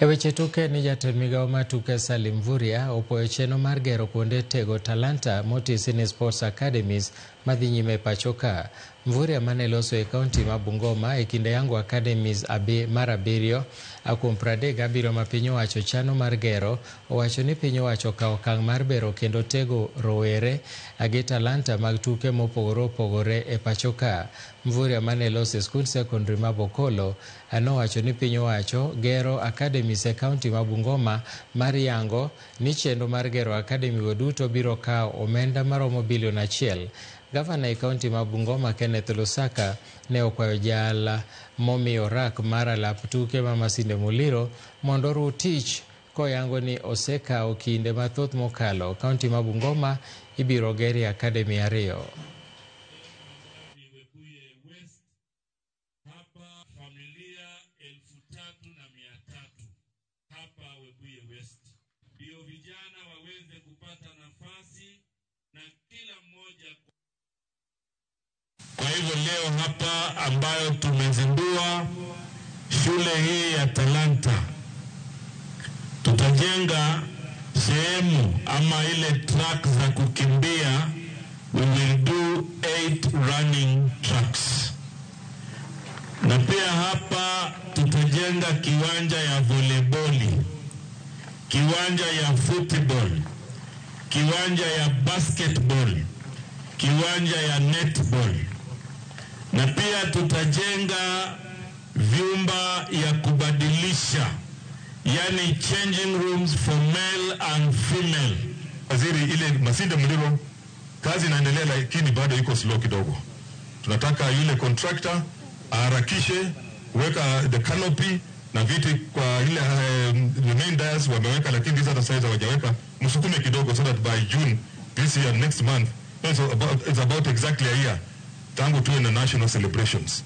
Eweche tuke ni jatend migao mar tuke Salim Mvurya opoyo chenro mar gero kuonde tego talanta motisi ni Sports Academies madhi nyime pacho ka. Mvurya mane loso e kaunti ma Bungoma e kinde yango Academies mar abiriyo kuom 37 ma piny owacho chano mar gero, owacho ni piny owacho okawo okang' mar bero kendo tego rowere gi talanta mag tuke mopogore opogore e pacho ka. Mvurya mane loso e skul secondary ma Bokolo nowacho ni piny owacho gero Academies e kaunti ma Bungoma mar yango ni chenro mar gero Academy go duto biro kawo omenda maromo bilion 1. Gavana e kaunti ma Bungoma Kenneth Lusaka ne okwayo jala momiyo rak mar alap tuke ma Masinde Muliro mondo ru tich koyango ni osekawo kinde mathoth mokalo. Kaunti ma Bungoma ibiro gerie Academy 2. Ndio vijana waweze kupata nafasi na kila mmoja. Kwa hivyo leo hapa ambayo tumezindua shule hii ya talanta, tutajenga sehemu ama ile track za kukimbia. We will do 8 running tracks. Na pia hapa tutajenga kiwanja ya volleyball, kiwanja ya football, kiwanja ya basketball, kiwanja ya netball. Na pia tutajenga vyumba ya kubadilisha, yani changing rooms for male and female. Waziri, ile Masinde Muliro kazi inaendelea lakini bado iko slow kidogo. Tunataka yule contractor aharakishe kuweka the canopy na viti kwa ile the main dais wameweka, lakini hizo hata sasa hawajaweka. Msukume kidogo so that by June this year, next month, it's about exactly a year tangu tuwe na national celebrations.